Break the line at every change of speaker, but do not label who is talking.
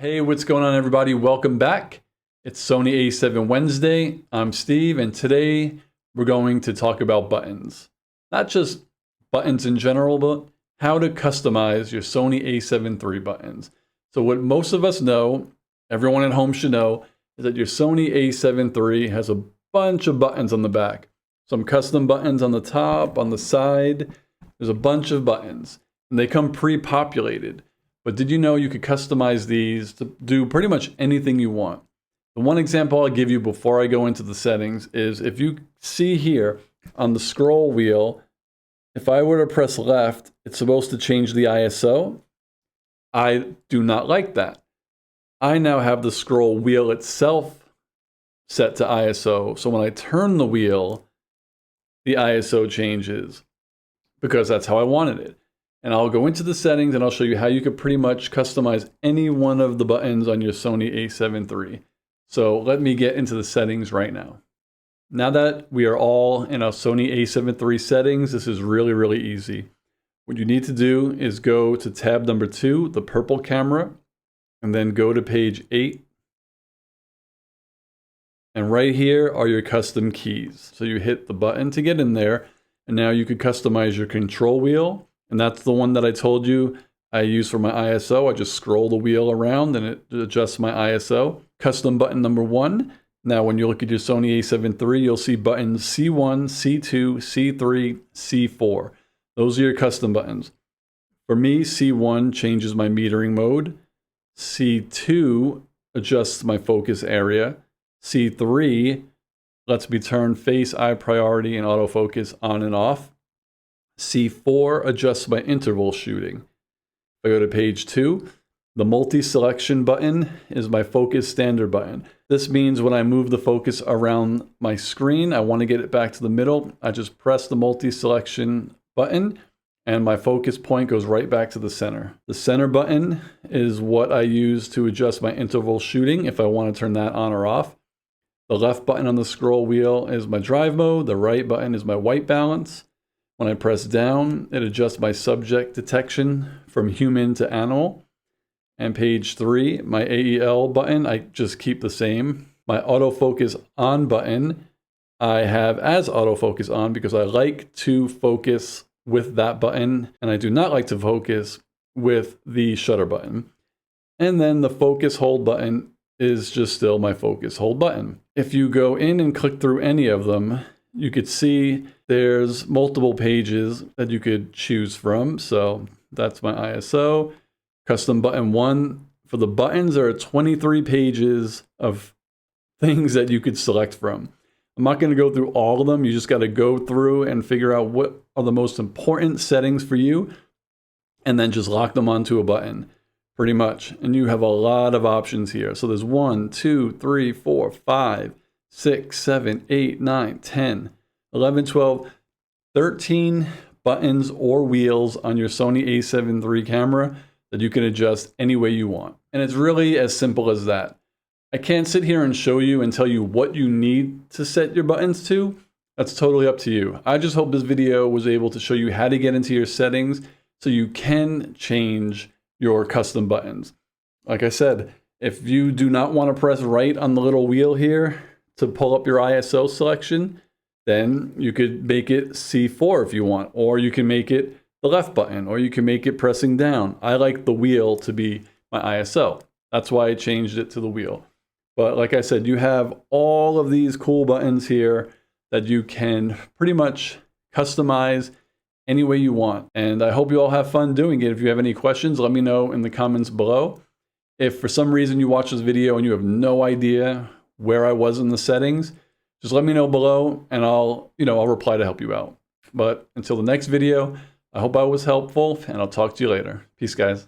Hey, what's going on everybody? Welcome back. It's Sony A7 Wednesday. I'm Steve, and today we're going to talk about buttons. Not just buttons in general, but how to customize your Sony a7 III buttons. So what most of us know, everyone at home should know, is that your Sony a7 III has a bunch of buttons on the back. Some custom buttons on the top, on the side. There's a bunch of buttons, and they come pre-populated. But did you know you could customize these to do pretty much anything you want? The one example I'll give you before I go into the settings is if you see here on the scroll wheel, if I were to press left, it's supposed to change the ISO. I do not like that. I now have the scroll wheel itself set to ISO. So when I turn the wheel, the ISO changes because that's how I wanted it. And I'll go into the settings and I'll show you how you could pretty much customize any one of the buttons on your Sony a7 III. So let me get into the settings right now. Now that we are all in our Sony a7 III settings, this is really easy. What you need to do is go to tab number 2, the purple camera, and then go to page 8. And right here are your custom keys. So you hit the button to get in there, and now you could customize your control wheel. And that's the one that I told you I use for my ISO. I just scroll the wheel around and it adjusts my ISO. Custom button number 1. Now when you look at your Sony a7 III, you'll see buttons C1, C2, C3, C4. Those are your custom buttons. For me, C1 changes my metering mode. C2 adjusts my focus area. C3 lets me turn face, eye priority, and autofocus on and off. C4 adjusts my interval shooting. If I go to page 2, the multi-selection button is my focus standard button. This means when I move the focus around my screen, I want to get it back to the middle. I just press the multi-selection button and my focus point goes right back to the center. The center button is what I use to adjust my interval shooting if I want to turn that on or off. The left button on the scroll wheel is my drive mode. The right button is my white balance. When I press down, it adjusts my subject detection from human to animal. And page 3, my AEL button, I just keep the same. My autofocus on button, I have as autofocus on because I like to focus with that button, and I do not like to focus with the shutter button. And then the focus hold button is just still my focus hold button. If you go in and click through any of them, you could see there's multiple pages that you could choose from. So that's my ISO. Custom button 1. For the buttons, there are 23 pages of things that you could select from. I'm not going to go through all of them. You just got to go through and figure out what are the most important settings for you and then just lock them onto a button pretty much. And you have a lot of options here. So there's 1, 2, 3, 4, 5, 6, 7, 8, 9, 10, 11, 12, 13 buttons or wheels on your Sony a7 III camera that you can adjust any way you want. And it's really as simple as that. I can't sit here and show you and tell you what you need to set your buttons to. That's totally up to you. I just hope this video was able to show you how to get into your settings so you can change your custom buttons. Like I said, if you do not want to press right on the little wheel here to pull up your ISO selection, then you could make it C4 if you want, or you can make it the left button, or you can make it pressing down. I like the wheel to be my ISO. That's why I changed it to the wheel. But like I said, you have all of these cool buttons here that you can pretty much customize any way you want. And I hope you all have fun doing it. If you have any questions, let me know in the comments below. If for some reason you watch this video and you have no idea where I was in the settings, just let me know below and I'll reply to help you out. But until the next video, I hope I was helpful and I'll talk to you later. Peace, guys.